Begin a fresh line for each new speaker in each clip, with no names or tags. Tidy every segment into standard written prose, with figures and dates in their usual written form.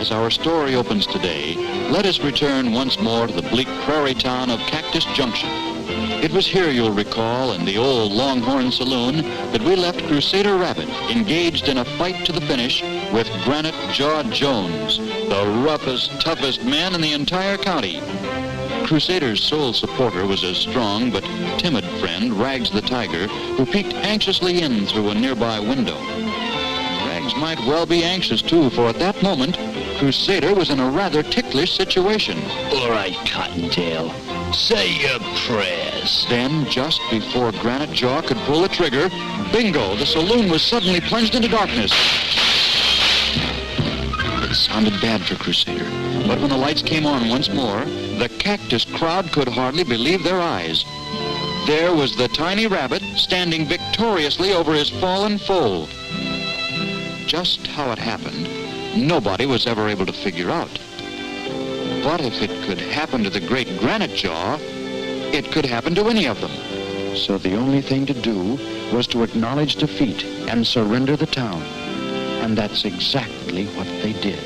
as our story opens today, let us return once more to the bleak prairie town of Cactus Junction. It was here, you'll recall, in the old Longhorn Saloon, that we left Crusader Rabbit engaged in a fight to the finish with Granite Jaw Jones, the roughest, toughest man in the entire county. Crusader's sole supporter was his strong but timid friend, Rags the Tiger, who peeked anxiously in through a nearby window. Rags might well be anxious, too, for at that moment, Crusader was in a rather ticklish situation.
All right, Cottontail, say your prayers.
Then, just before Granite Jaw could pull the trigger, bingo, the saloon was suddenly plunged into darkness. It sounded bad for Crusader, but when the lights came on once more, the cactus crowd could hardly believe their eyes. There was the tiny rabbit standing victoriously over his fallen foe. Just how it happened, nobody was ever able to figure out. But if it could happen to the great Granite Jaw, it could happen to any of them. So the only thing to do was to acknowledge defeat and surrender the town. And that's exactly what they did.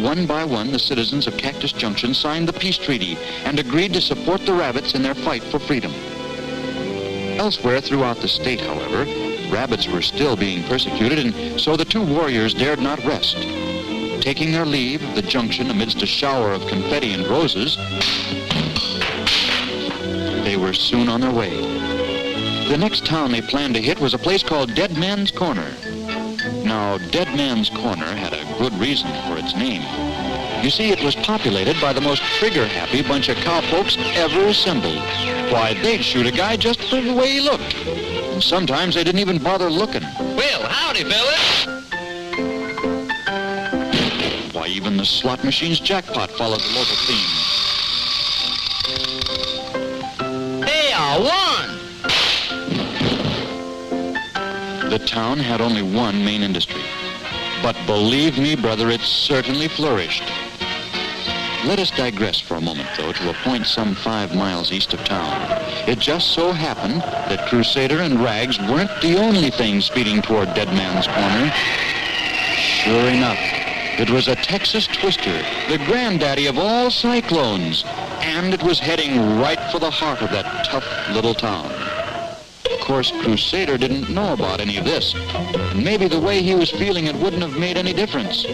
One by one, the citizens of Cactus Junction signed the peace treaty and agreed to support the rabbits in their fight for freedom. Elsewhere throughout the state, however, rabbits were still being persecuted, and so the two warriors dared not rest. Taking their leave of the junction amidst a shower of confetti and roses, they were soon on their way. The next town they planned to hit was a place called Dead Man's Corner. Now, Dead Man's Corner had a good reason for its name. You see, it was populated by the most trigger-happy bunch of cowpokes ever assembled. Why, they'd shoot a guy just for the way he looked. And sometimes they didn't even bother looking.
Well, howdy, fellas.
Why, even the slot machine's jackpot followed the local theme.
Hey, I won!
The town had only one main industry. But believe me, brother, it certainly flourished. Let us digress for a moment, though, to a point some 5 miles east of town. It just so happened that Crusader and Rags weren't the only things speeding toward Dead Man's Corner. Sure enough, it was a Texas twister, the granddaddy of all cyclones, and it was heading right for the heart of that tough little town. Of course, Crusader didn't know about any of this, and maybe the way he was feeling it wouldn't have made any difference,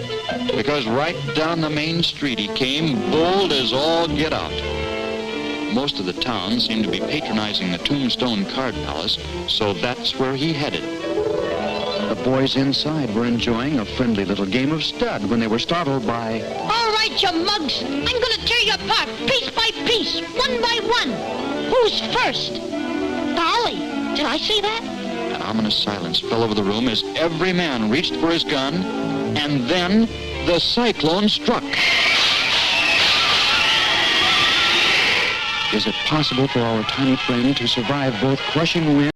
because right down the main street he came, bold as all get out. Most of the town seemed to be patronizing the Tombstone Card Palace, so that's where he headed. The boys inside were enjoying a friendly little game of stud when they were startled by...
All right, you mugs, I'm gonna tear you apart, piece by piece, one by one. Who's first? Golly, did I say that?
An ominous silence fell over the room as every man reached for his gun, and then the cyclone struck. Is it possible for our tiny friend to survive both crushing wind